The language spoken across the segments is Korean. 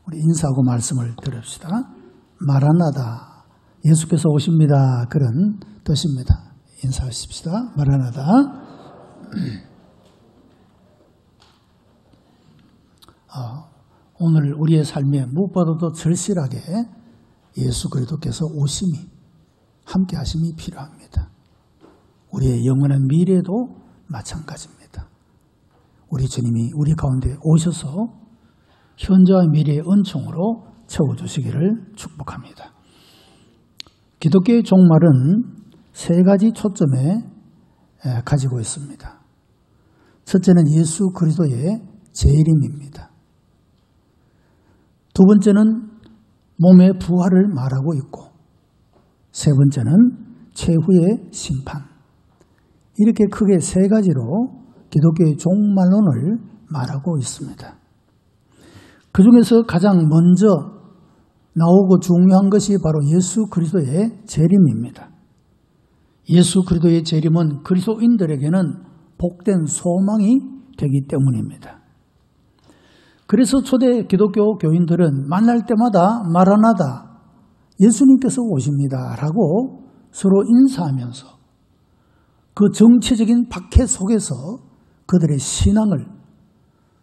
우리 인사하고 말씀을 드립시다. 마라나다, 예수께서 오십니다. 그런 뜻입니다. 인사하십시다. 마라나다. 오늘 우리의 삶에 무엇보다도 절실하게 예수 그리스도께서 오심이, 함께 하심이 필요합니다. 우리의 영원한 미래도 마찬가지입니다. 우리 주님이 우리 가운데 오셔서 현재와 미래의 은총으로 채워주시기를 축복합니다. 기독교의 종말은 세 가지 초점에 가지고 있습니다. 첫째는 예수 그리스도의 재림입니다. 두 번째는 몸의 부활을 말하고 있고, 세 번째는 최후의 심판. 이렇게 크게 세 가지로 기독교의 종말론을 말하고 있습니다. 그 중에서 가장 먼저 나오고 중요한 것이 바로 예수 그리스도의 재림입니다. 예수 그리스도의 재림은 그리스도인들에게는 복된 소망이 되기 때문입니다. 그래서 초대 기독교 교인들은 만날 때마다 마라나다, 예수님께서 오십니다 라고 서로 인사하면서 그 정치적인 박해 속에서 그들의 신앙을,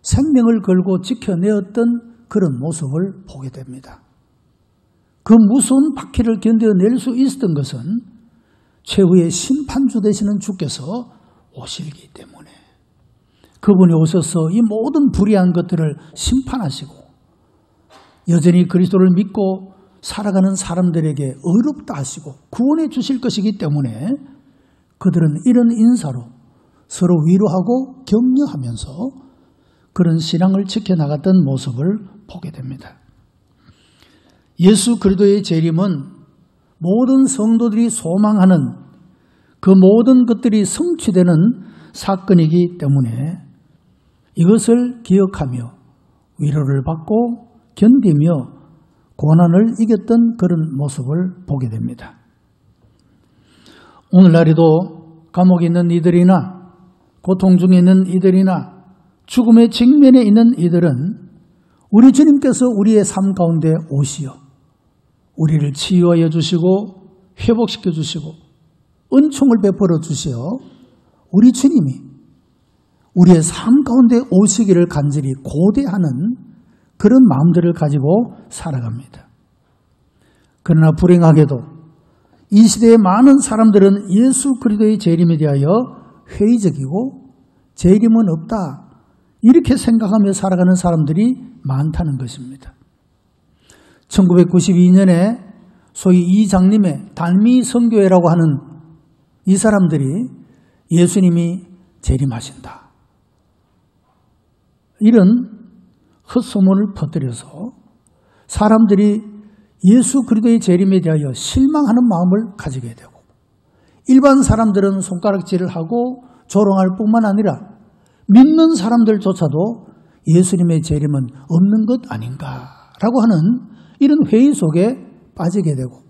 생명을 걸고 지켜내었던 그런 모습을 보게 됩니다. 그 무서운 박해를 견뎌낼 수 있었던 것은 최후의 심판주 되시는 주께서 오시기 때문에, 그분이 오셔서 이 모든 불의한 것들을 심판하시고 여전히 그리스도를 믿고 살아가는 사람들에게 의롭다 하시고 구원해 주실 것이기 때문에 그들은 이런 인사로 서로 위로하고 격려하면서 그런 신앙을 지켜나갔던 모습을 보게 됩니다. 예수 그리스도의 재림은 모든 성도들이 소망하는 그 모든 것들이 성취되는 사건이기 때문에 이것을 기억하며 위로를 받고 견디며 고난을 이겼던 그런 모습을 보게 됩니다. 오늘날에도 감옥에 있는 이들이나 고통 중에 있는 이들이나 죽음의 직면에 있는 이들은 우리 주님께서 우리의 삶 가운데 오시어 우리를 치유하여 주시고 회복시켜 주시고 은총을 베풀어 주시어 우리 주님이 우리의 삶 가운데 오시기를 간절히 고대하는 그런 마음들을 가지고 살아갑니다. 그러나 불행하게도 이 시대의 많은 사람들은 예수 그리스도의 재림에 대하여 회의적이고 재림은 없다, 이렇게 생각하며 살아가는 사람들이 많다는 것입니다. 1992년에 소위 이장님의 단미 선교회라고 하는 이 사람들이 예수님이 재림하신다, 이런 헛소문을 퍼뜨려서 사람들이 예수 그리스도의 재림에 대하여 실망하는 마음을 가지게 되고, 일반 사람들은 손가락질을 하고 조롱할 뿐만 아니라 믿는 사람들조차도 예수님의 재림은 없는 것 아닌가라고 하는 이런 회의 속에 빠지게 되고,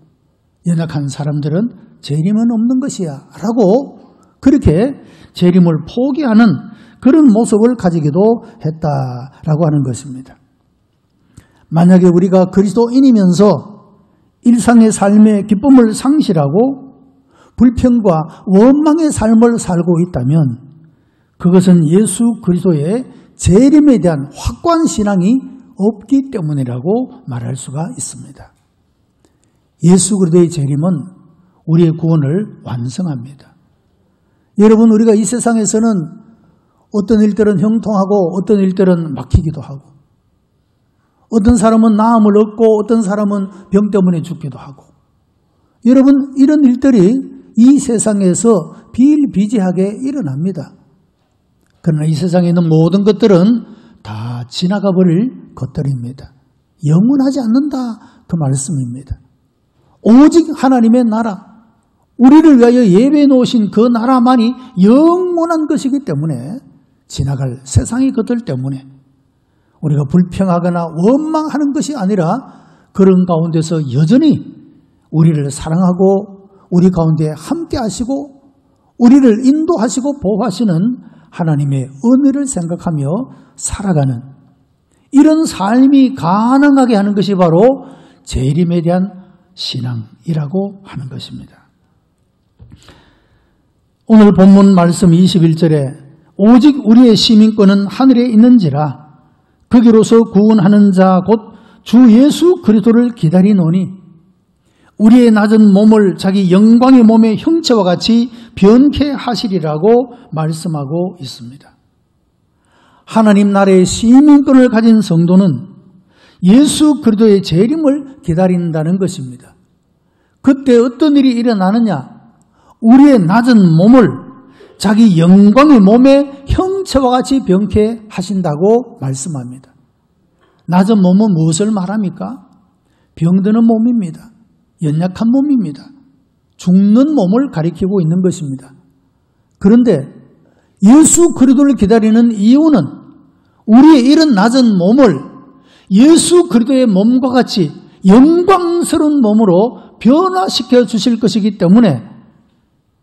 연약한 사람들은 재림은 없는 것이야 라고 그렇게 재림을 포기하는 그런 모습을 가지기도 했다라고 하는 것입니다. 만약에 우리가 그리스도인이면서 일상의 삶의 기쁨을 상실하고 불평과 원망의 삶을 살고 있다면 그것은 예수 그리스도의 재림에 대한 확고한 신앙이 없기 때문이라고 말할 수가 있습니다. 예수 그리스도의 재림은 우리의 구원을 완성합니다. 여러분, 우리가 이 세상에서는 어떤 일들은 형통하고 어떤 일들은 막히기도 하고, 어떤 사람은 나음을 얻고 어떤 사람은 병 때문에 죽기도 하고, 여러분, 이런 일들이 이 세상에서 비일비재하게 일어납니다. 그러나 이 세상에 있는 모든 것들은 다 지나가 버릴 것들입니다. 영원하지 않는다, 그 말씀입니다. 오직 하나님의 나라, 우리를 위하여 예배해 놓으신 그 나라만이 영원한 것이기 때문에, 지나갈 세상의 것들 때문에 우리가 불평하거나 원망하는 것이 아니라 그런 가운데서 여전히 우리를 사랑하고 우리 가운데 함께 하시고 우리를 인도하시고 보호하시는 하나님의 은혜를 생각하며 살아가는 이런 삶이 가능하게 하는 것이 바로 재림에 대한 신앙이라고 하는 것입니다. 오늘 본문 말씀 21절에 오직 우리의 시민권은 하늘에 있는지라 거기로서 구원하는 자 곧 주 예수 그리스도를 기다리노니 우리의 낮은 몸을 자기 영광의 몸의 형체와 같이 변케 하시리라고 말씀하고 있습니다. 하나님 나라의 시민권을 가진 성도는 예수 그리스도의 재림을 기다린다는 것입니다. 그때 어떤 일이 일어나느냐? 우리의 낮은 몸을 자기 영광의 몸의 형체와 같이 변케 하신다고 말씀합니다. 낮은 몸은 무엇을 말합니까? 병드는 몸입니다. 연약한 몸입니다. 죽는 몸을 가리키고 있는 것입니다. 그런데 예수 그리스도를 기다리는 이유는 우리의 이런 낮은 몸을 예수 그리스도의 몸과 같이 영광스러운 몸으로 변화시켜 주실 것이기 때문에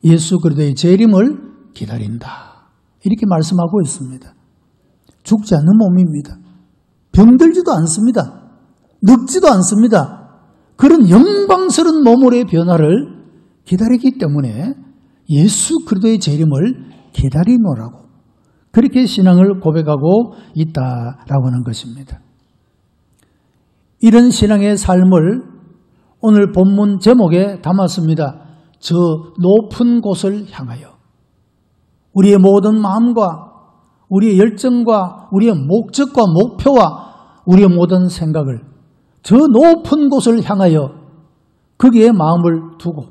예수 그리스도의 재림을 기다린다. 이렇게 말씀하고 있습니다. 죽지 않는 몸입니다. 병들지도 않습니다. 늙지도 않습니다. 그런 영광스러운 몸으로의 변화를 기다리기 때문에 예수 그리스도의 재림을 기다리노라고 그렇게 신앙을 고백하고 있다라고 하는 것입니다. 이런 신앙의 삶을 오늘 본문 제목에 담았습니다. 저 높은 곳을 향하여 우리의 모든 마음과 우리의 열정과 우리의 목적과 목표와 우리의 모든 생각을 저 높은 곳을 향하여 거기에 마음을 두고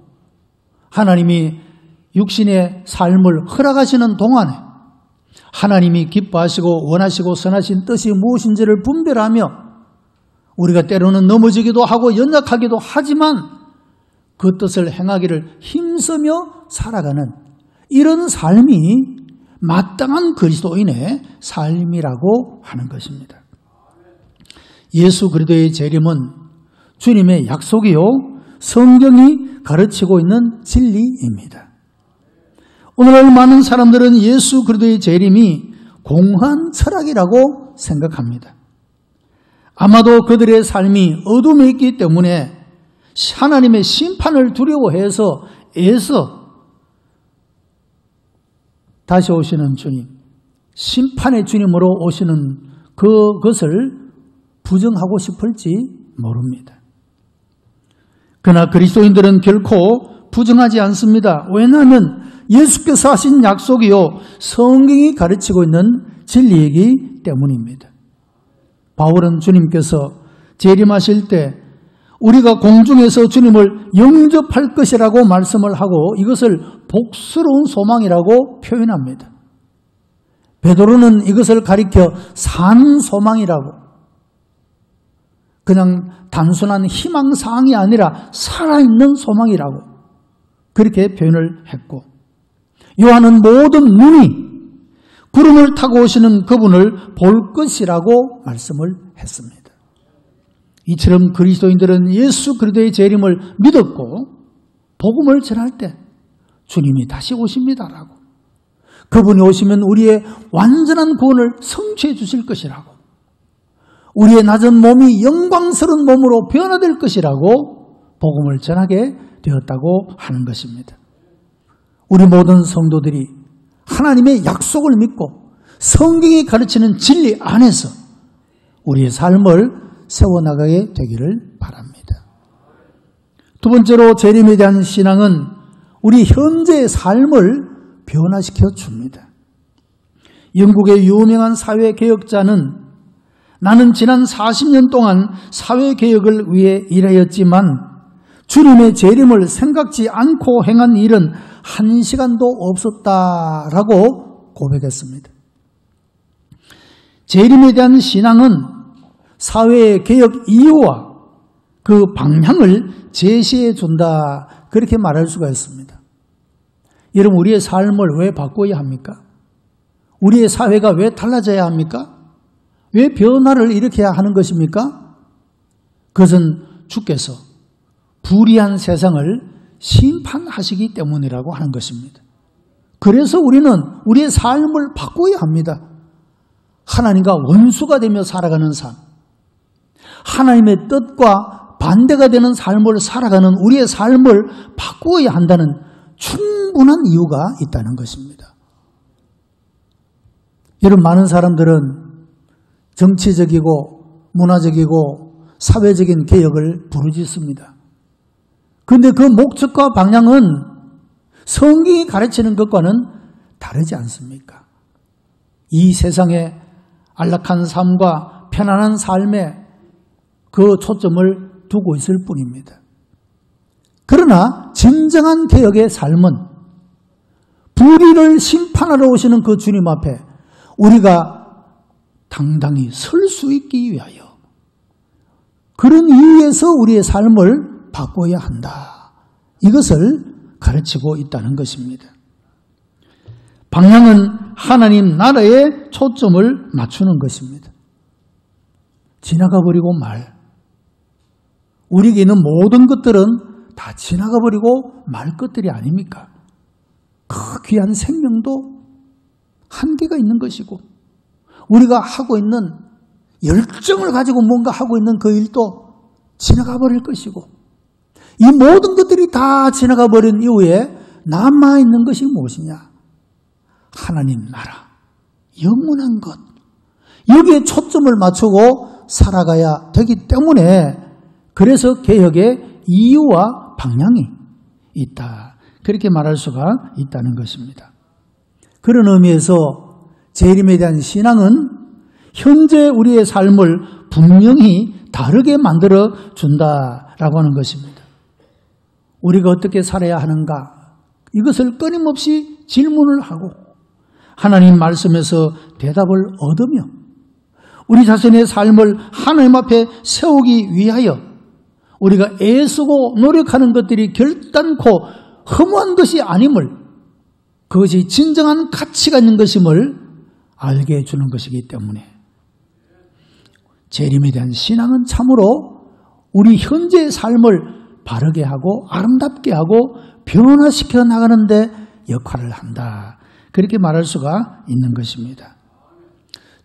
하나님이 육신의 삶을 허락하시는 동안에 하나님이 기뻐하시고 원하시고 선하신 뜻이 무엇인지를 분별하며 우리가 때로는 넘어지기도 하고 연약하기도 하지만 그 뜻을 행하기를 힘쓰며 살아가는 이런 삶이 마땅한 그리스도인의 삶이라고 하는 것입니다. 예수 그리스도의 재림은 주님의 약속이요 성경이 가르치고 있는 진리입니다. 오늘날 많은 사람들은 예수 그리스도의 재림이 공허한 철학이라고 생각합니다. 아마도 그들의 삶이 어둠에 있기 때문에 하나님의 심판을 두려워해서 애써 다시 오시는 주님, 심판의 주님으로 오시는 그것을 부정하고 싶을지 모릅니다. 그러나 그리스도인들은 결코 부정하지 않습니다. 왜냐하면 예수께서 하신 약속이요 성경이 가르치고 있는 진리이기 때문입니다. 바울은 주님께서 재림하실 때 우리가 공중에서 주님을 영접할 것이라고 말씀을 하고 이것을 복스러운 소망이라고 표현합니다. 베드로는 이것을 가리켜 산 소망이라고 그냥 단순한 희망사항이 아니라 살아있는 소망이라고 그렇게 표현을 했고 요한은 모든 눈이 구름을 타고 오시는 그분을 볼 것이라고 말씀을 했습니다. 이처럼 그리스도인들은 예수 그리스도의 재림을 믿었고 복음을 전할 때 주님이 다시 오십니다라고 그분이 오시면 우리의 완전한 구원을 성취해 주실 것이라고 우리의 낮은 몸이 영광스러운 몸으로 변화될 것이라고 복음을 전하게 되었다고 하는 것입니다. 우리 모든 성도들이 하나님의 약속을 믿고 성경이 가르치는 진리 안에서 우리의 삶을 세워나가게 되기를 바랍니다. 두 번째로 재림에 대한 신앙은 우리 현재의 삶을 변화시켜 줍니다. 영국의 유명한 사회개혁자는 나는 지난 40년 동안 사회개혁을 위해 일하였지만 주님의 재림을 생각지 않고 행한 일은 한 시간도 없었다라고 고백했습니다. 재림에 대한 신앙은 사회의 개혁 이유와 그 방향을 제시해 준다 그렇게 말할 수가 있습니다. 여러분 우리의 삶을 왜 바꿔야 합니까? 우리의 사회가 왜 달라져야 합니까? 왜 변화를 일으켜야 하는 것입니까? 그것은 주께서 불의한 세상을 심판하시기 때문이라고 하는 것입니다. 그래서 우리는 우리의 삶을 바꿔야 합니다. 하나님과 원수가 되며 살아가는 삶, 하나님의 뜻과 반대가 되는 삶을 살아가는 우리의 삶을 바꾸어야 한다는 충분한 이유가 있다는 것입니다. 여러분, 많은 사람들은 정치적이고 문화적이고 사회적인 개혁을 부르짖습니다. 그런데 그 목적과 방향은 성경이 가르치는 것과는 다르지 않습니까? 이 세상에 안락한 삶과 편안한 삶에 그 초점을 두고 있을 뿐입니다. 그러나 진정한 개혁의 삶은 불의를 심판하러 오시는 그 주님 앞에 우리가 당당히 설 수 있기 위하여 그런 이유에서 우리의 삶을 바꿔야 한다. 이것을 가르치고 있다는 것입니다. 방향은 하나님 나라에 초점을 맞추는 것입니다. 지나가버리고 말. 우리에게 있는 모든 것들은 다 지나가버리고 말 것들이 아닙니까? 그 귀한 생명도 한계가 있는 것이고 우리가 하고 있는 열정을 가지고 뭔가 하고 있는 그 일도 지나가 버릴 것이고 이 모든 것들이 다 지나가 버린 이후에 남아있는 것이 무엇이냐? 하나님 나라, 영원한 것. 여기에 초점을 맞추고 살아가야 되기 때문에 그래서 개혁의 이유와 방향이 있다. 그렇게 말할 수가 있다는 것입니다. 그런 의미에서 재림에 대한 신앙은 현재 우리의 삶을 분명히 다르게 만들어 준다라고 하는 것입니다. 우리가 어떻게 살아야 하는가? 이것을 끊임없이 질문을 하고 하나님 말씀에서 대답을 얻으며 우리 자신의 삶을 하나님 앞에 세우기 위하여 우리가 애쓰고 노력하는 것들이 결단코 허무한 것이 아님을 그것이 진정한 가치가 있는 것임을 알게 해주는 것이기 때문에 재림에 대한 신앙은 참으로 우리 현재의 삶을 바르게 하고 아름답게 하고 변화시켜 나가는 데 역할을 한다. 그렇게 말할 수가 있는 것입니다.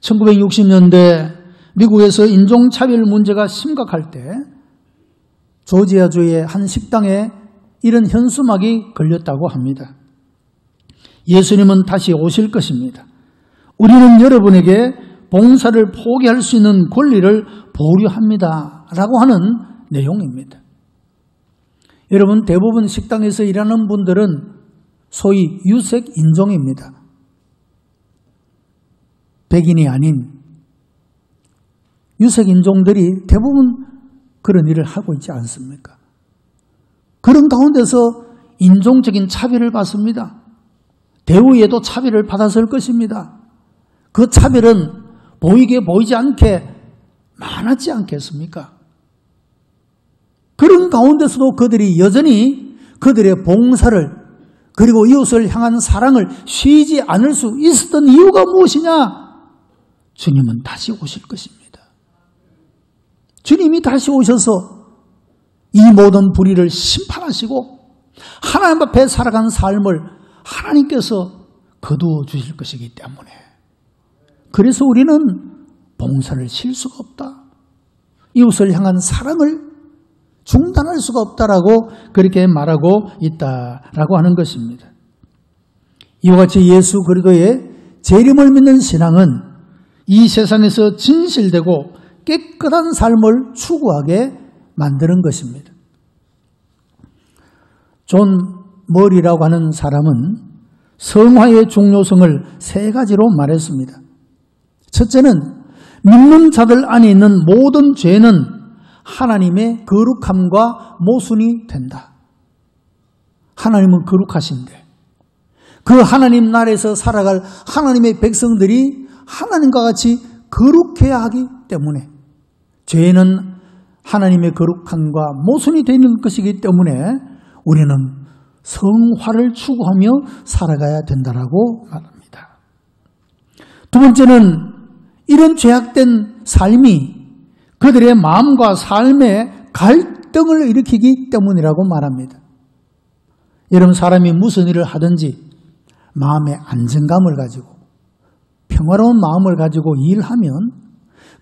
1960년대 미국에서 인종차별 문제가 심각할 때 조지아주의 한 식당에 이런 현수막이 걸렸다고 합니다. 예수님은 다시 오실 것입니다. 우리는 여러분에게 봉사를 포기할 수 있는 권리를 보류합니다. 라고 하는 내용입니다. 여러분, 대부분 식당에서 일하는 분들은 소위 유색 인종입니다. 백인이 아닌 유색 인종들이 대부분 그런 일을 하고 있지 않습니까? 그런 가운데서 인종적인 차별을 받습니다. 대우에도 차별을 받았을 것입니다. 그 차별은 보이게 보이지 않게 많았지 않겠습니까? 그런 가운데서도 그들이 여전히 그들의 봉사를 그리고 이웃을 향한 사랑을 쉬지 않을 수 있었던 이유가 무엇이냐? 주님은 다시 오실 것입니다. 주님이 다시 오셔서 이 모든 불의를 심판하시고 하나님 앞에 살아간 삶을 하나님께서 거두어 주실 것이기 때문에 그래서 우리는 봉사를 쉴 수가 없다. 이웃을 향한 사랑을 중단할 수가 없다라고 그렇게 말하고 있다라고 하는 것입니다. 이와 같이 예수 그리스도의 재림을 믿는 신앙은 이 세상에서 진실되고 깨끗한 삶을 추구하게 만드는 것입니다. 존 머리라고 하는 사람은 성화의 중요성을 세 가지로 말했습니다. 첫째는 믿는 자들 안에 있는 모든 죄는 하나님의 거룩함과 모순이 된다. 하나님은 거룩하신데 그 하나님 나라에서 살아갈 하나님의 백성들이 하나님과 같이 거룩해야 하기 때문에 죄는 하나님의 거룩함과 모순이 되는 것이기 때문에 우리는 성화를 추구하며 살아가야 된다라고 말합니다. 두 번째는 이런 죄악된 삶이 그들의 마음과 삶에 갈등을 일으키기 때문이라고 말합니다. 여러분, 사람이 무슨 일을 하든지 마음의 안정감을 가지고 평화로운 마음을 가지고 일하면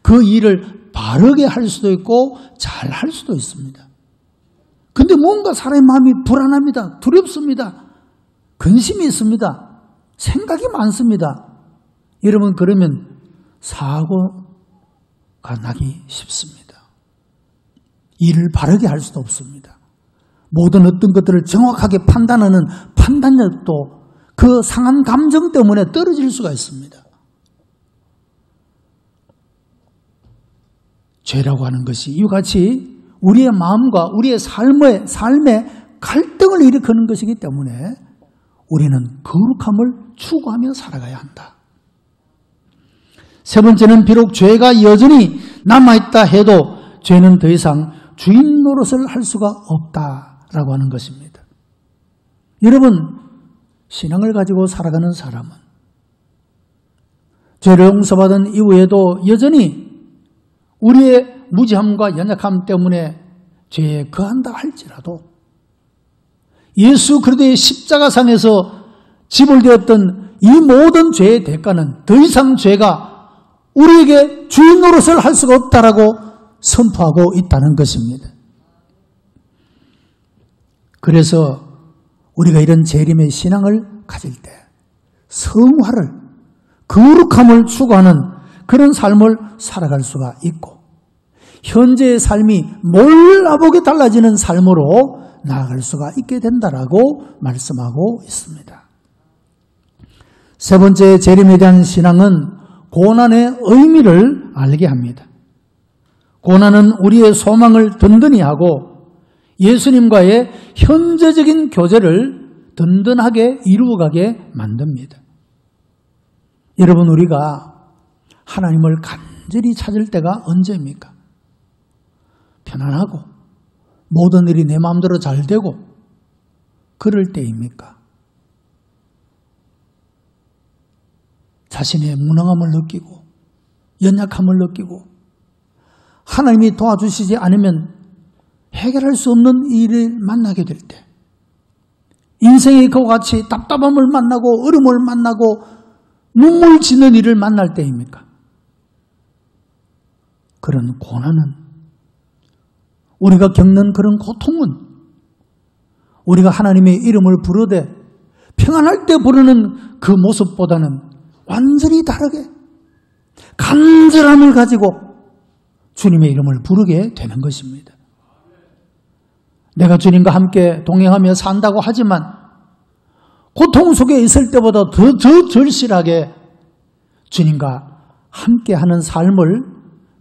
그 일을 바르게 할 수도 있고 잘 할 수도 있습니다. 근데 뭔가 사람의 마음이 불안합니다. 두렵습니다. 근심이 있습니다. 생각이 많습니다. 여러분, 그러면 사고가 나기 쉽습니다. 일을 바르게 할 수도 없습니다. 모든 어떤 것들을 정확하게 판단하는 판단력도 그 상한 감정 때문에 떨어질 수가 있습니다. 죄라고 하는 것이 이와 같이 우리의 마음과 우리의 삶의 갈등을 일으키는 것이기 때문에 우리는 거룩함을 추구하며 살아가야 한다. 세 번째는 비록 죄가 여전히 남아있다 해도 죄는 더 이상 주인 노릇을 할 수가 없다라고 하는 것입니다. 여러분, 신앙을 가지고 살아가는 사람은 죄를 용서받은 이후에도 여전히 우리의 무지함과 연약함 때문에 죄에 거한다 할지라도 예수 그리스도의 십자가상에서 지불되었던 이 모든 죄의 대가는 더 이상 죄가 우리에게 주인 노릇을 할 수가 없다라고 선포하고 있다는 것입니다. 그래서 우리가 이런 재림의 신앙을 가질 때 성화를, 거룩함을 추구하는 그런 삶을 살아갈 수가 있고 현재의 삶이 몰라보게 달라지는 삶으로 나아갈 수가 있게 된다라고 말씀하고 있습니다. 세 번째 재림에 대한 신앙은 고난의 의미를 알게 합니다. 고난은 우리의 소망을 든든히 하고 예수님과의 현재적인 교제를 든든하게 이루어가게 만듭니다. 여러분, 우리가 하나님을 간절히 찾을 때가 언제입니까? 편안하고 모든 일이 내 마음대로 잘 되고 그럴 때입니까? 자신의 무능함을 느끼고 연약함을 느끼고 하나님이 도와주시지 않으면 해결할 수 없는 일을 만나게 될 때, 인생의 그와 같이 답답함을 만나고 어려움을 만나고 눈물 짓는 일을 만날 때입니까? 그런 고난은, 우리가 겪는 그런 고통은 우리가 하나님의 이름을 부르되 평안할 때 부르는 그 모습보다는 완전히 다르게 간절함을 가지고 주님의 이름을 부르게 되는 것입니다. 내가 주님과 함께 동행하며 산다고 하지만 고통 속에 있을 때보다 더 절실하게 주님과 함께하는 삶을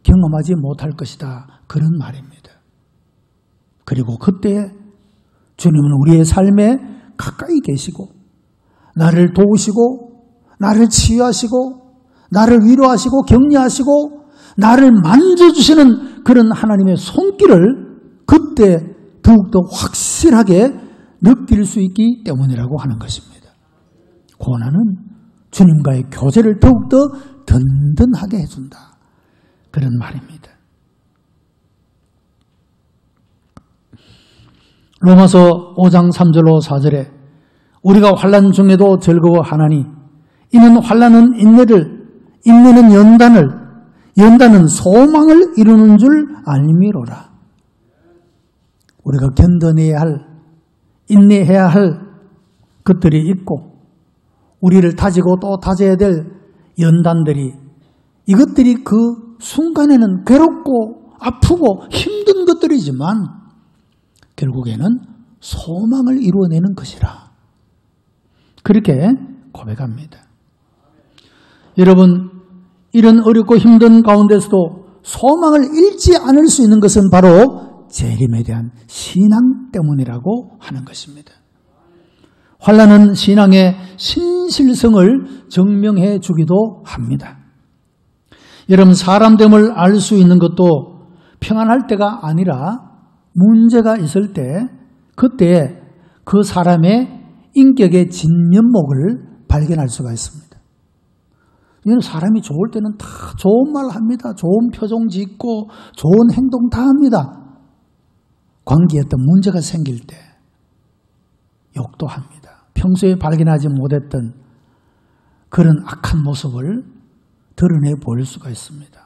경험하지 못할 것이다. 그런 말입니다. 그리고 그때 주님은 우리의 삶에 가까이 계시고 나를 도우시고 나를 치유하시고 나를 위로하시고 격려하시고 나를 만져주시는 그런 하나님의 손길을 그때 더욱더 확실하게 느낄 수 있기 때문이라고 하는 것입니다. 고난은 주님과의 교제를 더욱더 든든하게 해준다. 그런 말입니다. 로마서 5장 3절로 4절에 우리가 환난 중에도 즐거워하나니 이는 환난은 인내를, 인내는 연단을, 연단은 소망을 이루는 줄 알미로라. 우리가 견뎌내야 할, 인내해야 할 것들이 있고 우리를 다지고 또 다져야 될 연단들이, 이것들이 그 순간에는 괴롭고 아프고 힘든 것들이지만 결국에는 소망을 이루어내는 것이라. 그렇게 고백합니다. 여러분, 이런 어렵고 힘든 가운데서도 소망을 잃지 않을 수 있는 것은 바로 재림에 대한 신앙 때문이라고 하는 것입니다. 환난은 신앙의 신실성을 증명해 주기도 합니다. 여러분, 사람됨을 알 수 있는 것도 평안할 때가 아니라 문제가 있을 때, 그때 그 사람의 인격의 진면목을 발견할 수가 있습니다. 이는 사람이 좋을 때는 다 좋은 말 합니다. 좋은 표정 짓고 좋은 행동 다 합니다. 관계에 어떤 문제가 생길 때 욕도 합니다. 평소에 발견하지 못했던 그런 악한 모습을 드러내 보일 수가 있습니다.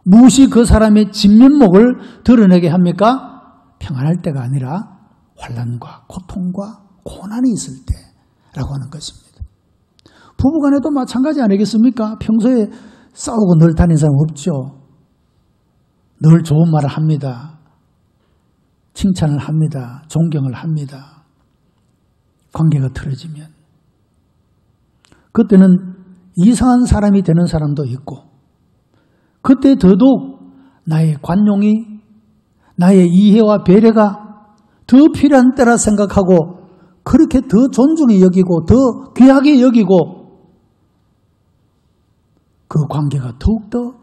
무엇이 그 사람의 진면목을 드러내게 합니까? 평안할 때가 아니라 환난과 고통과 고난이 있을 때라고 하는 것입니다. 부부간에도 마찬가지 아니겠습니까? 평소에 싸우고 늘 다니는 사람 없죠. 늘 좋은 말을 합니다. 칭찬을 합니다. 존경을 합니다. 관계가 틀어지면 그때는 이상한 사람이 되는 사람도 있고, 그때 더더욱 나의 관용이, 나의 이해와 배려가 더 필요한 때라 생각하고 그렇게 더 존중히 여기고 더 귀하게 여기고 그 관계가 더욱더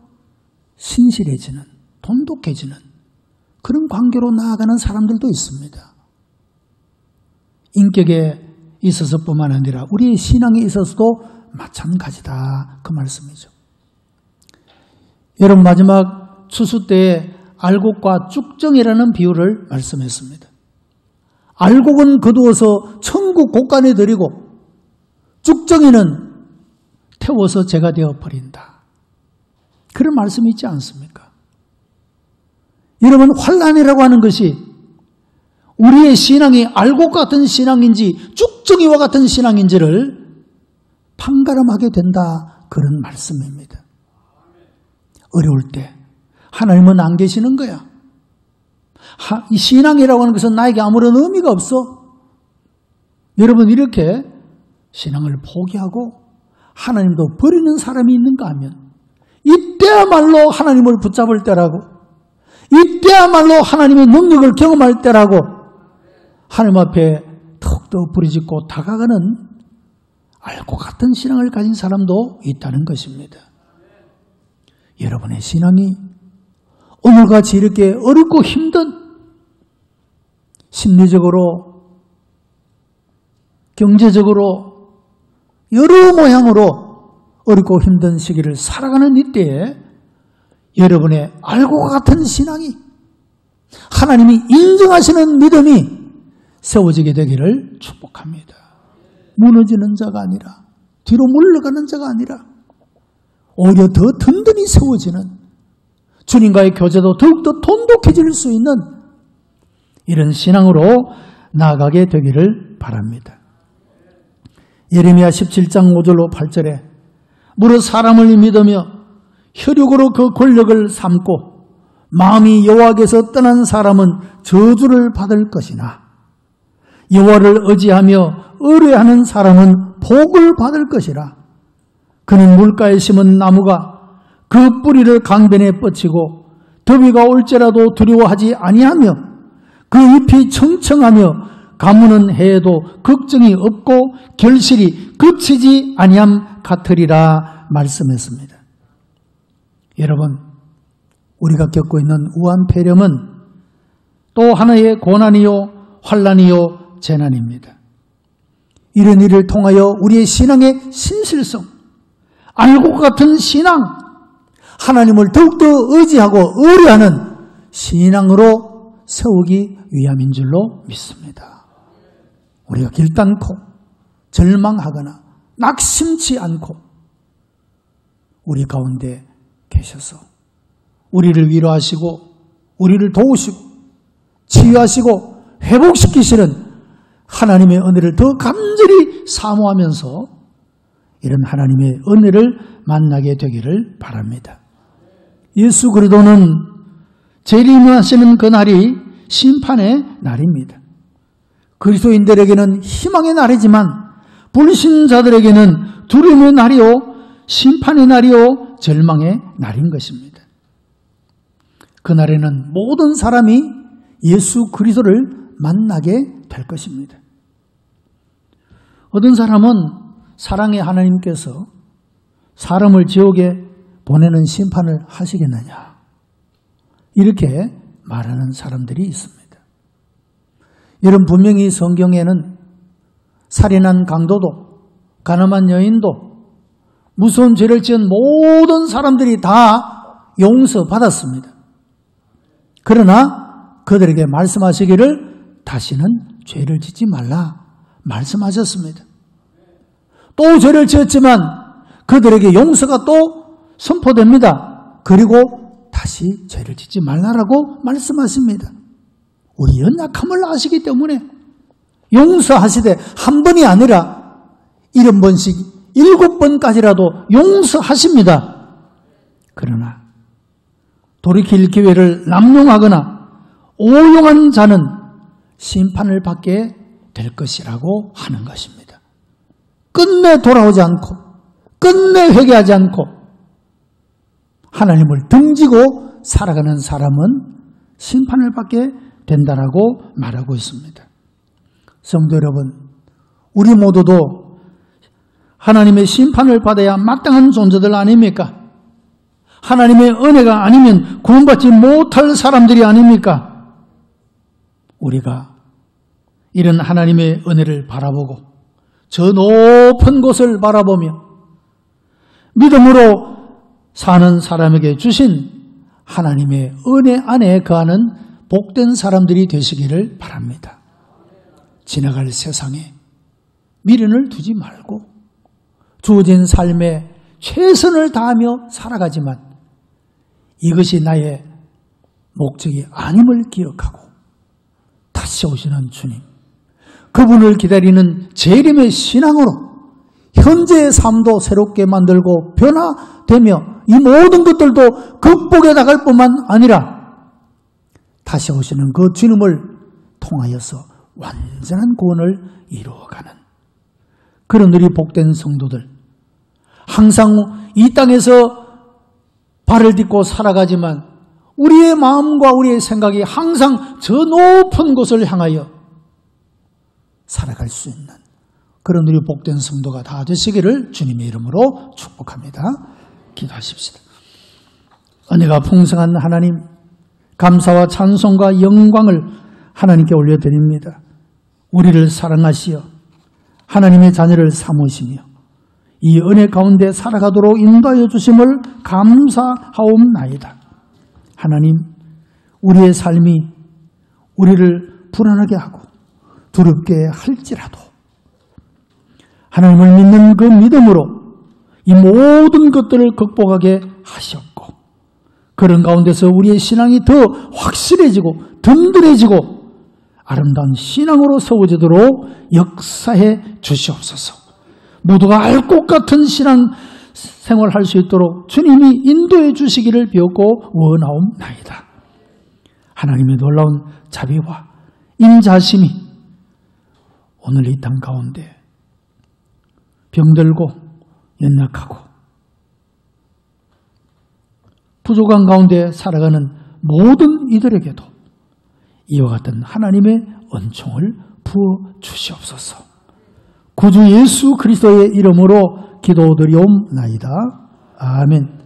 신실해지는, 돈독해지는 그런 관계로 나아가는 사람들도 있습니다. 인격에 있어서뿐만 아니라 우리의 신앙에 있어서도 마찬가지다, 그 말씀이죠. 여러분, 마지막 추수 때에 알곡과 쭉정이라는 비유를 말씀했습니다. 알곡은 거두어서 천국 곳간에 들이고 쭉정이는 태워서 재가 되어버린다. 그런 말씀이 있지 않습니까? 여러분, 환난이라고 하는 것이 우리의 신앙이 알곡 같은 신앙인지 쭉정이와 같은 신앙인지를 판가름하게 된다, 그런 말씀입니다. 어려울 때 하나님은 안 계시는 거야. 이 신앙이라고 하는 것은 나에게 아무런 의미가 없어. 여러분, 이렇게 신앙을 포기하고 하나님도 버리는 사람이 있는가 하면 이때야말로 하나님을 붙잡을 때라고, 이때야말로 하나님의 능력을 경험할 때라고 하나님 앞에 더욱더 부르짖고 다가가는 알고 같은 신앙을 가진 사람도 있다는 것입니다. 여러분의 신앙이 오늘같이 이렇게 어렵고 힘든, 심리적으로, 경제적으로 여러 모양으로 어렵고 힘든 시기를 살아가는 이때에 여러분의 알고 같은 신앙이, 하나님이 인정하시는 믿음이 세워지게 되기를 축복합니다. 무너지는 자가 아니라, 뒤로 물러가는 자가 아니라 오히려 더 든든히 세워지는, 주님과의 교제도 더욱더 돈독해질 수 있는 이런 신앙으로 나아가게 되기를 바랍니다. 예레미야 17장 5절로 8절에 무릇 사람을 믿으며 혈육으로 그 권력을 삼고 마음이 여호와께서 떠난 사람은 저주를 받을 것이나 여호와를 의지하며 의뢰하는 사람은 복을 받을 것이라. 그는 물가에 심은 나무가 그 뿌리를 강변에 뻗치고 더위가 올지라도 두려워하지 아니하며 그 잎이 청청하며 가무는 해에도 걱정이 없고 결실이 그치지 아니함 같으리라 말씀했습니다. 여러분, 우리가 겪고 있는 우한폐렴은 또 하나의 고난이요 환난이요 재난입니다. 이런 일을 통하여 우리의 신앙의 신실성, 알고 같은 신앙, 하나님을 더욱더 의지하고 의뢰하는 신앙으로 세우기 위함인 줄로 믿습니다. 우리가 길단코 절망하거나 낙심치 않고 우리 가운데 계셔서 우리를 위로하시고 우리를 도우시고 치유하시고 회복시키시는 하나님의 은혜를 더 간절히 사모하면서 이런 하나님의 은혜를 만나게 되기를 바랍니다. 예수 그리스도는 재림하시는 그 날이 심판의 날입니다. 그리스도인들에게는 희망의 날이지만 불신자들에게는 두려움의 날이요 심판의 날이요 절망의 날인 것입니다. 그날에는 모든 사람이 예수 그리스도를 만나게 될 것입니다. 어떤 사람은 사랑의 하나님께서 사람을 지옥에 보내는 심판을 하시겠느냐, 이렇게 말하는 사람들이 있습니다. 여러분, 분명히 성경에는 살인한 강도도 가늠한 여인도 무서운 죄를 지은 모든 사람들이 다 용서받았습니다. 그러나 그들에게 말씀하시기를 다시는 죄를 짓지 말라 말씀하셨습니다. 또 죄를 지었지만 그들에게 용서가 또 선포됩니다. 그리고 다시 죄를 짓지 말라라고 말씀하십니다. 우리 연약함을 아시기 때문에 용서하시되 한 번이 아니라 70번씩 7번까지라도 용서하십니다. 그러나 돌이킬 기회를 남용하거나 오용한 자는 심판을 받게 될 것이라고 하는 것입니다. 끝내 돌아오지 않고 끝내 회개하지 않고 하나님을 등지고 살아가는 사람은 심판을 받게 된다라고 말하고 있습니다. 성도 여러분, 우리 모두도 하나님의 심판을 받아야 마땅한 존재들 아닙니까? 하나님의 은혜가 아니면 구원받지 못할 사람들이 아닙니까? 우리가 이런 하나님의 은혜를 바라보고 저 높은 곳을 바라보며 믿음으로 사는 사람에게 주신 하나님의 은혜 안에 거하는 복된 사람들이 되시기를 바랍니다. 지나갈 세상에 미련을 두지 말고 주어진 삶에 최선을 다하며 살아가지만 이것이 나의 목적이 아님을 기억하고 다시 오시는 주님, 그분을 기다리는 재림의 신앙으로 현재의 삶도 새롭게 만들고 변화되며 이 모든 것들도 극복해 나갈 뿐만 아니라 다시 오시는 그 주님을 통하여서 완전한 구원을 이루어가는 그런 우리 복된 성도들, 항상 이 땅에서 발을 딛고 살아가지만 우리의 마음과 우리의 생각이 항상 저 높은 곳을 향하여 살아갈 수 있는 그런 우리 복된 성도가 다 되시기를 주님의 이름으로 축복합니다. 기도하십시다. 은혜가 풍성한 하나님, 감사와 찬송과 영광을 하나님께 올려드립니다. 우리를 사랑하시어 하나님의 자녀를 삼으시며 이 은혜 가운데 살아가도록 인도하여 주심을 감사하옵나이다. 하나님, 우리의 삶이 우리를 불안하게 하고 두렵게 할지라도 하나님을 믿는 그 믿음으로 이 모든 것들을 극복하게 하셨고 그런 가운데서 우리의 신앙이 더 확실해지고 든든해지고 아름다운 신앙으로 세워지도록 역사해 주시옵소서. 모두가 알 것 같은 신앙 생활할 수 있도록 주님이 인도해 주시기를 비옵고 원하옵나이다. 하나님의 놀라운 자비와 인자하심이 오늘 이 땅 가운데 병들고 연약하고 부족한 가운데 살아가는 모든 이들에게도 이와 같은 하나님의 은총을 부어 주시옵소서. 구주 예수 그리스도의 이름으로 기도드리옵나이다. 아멘.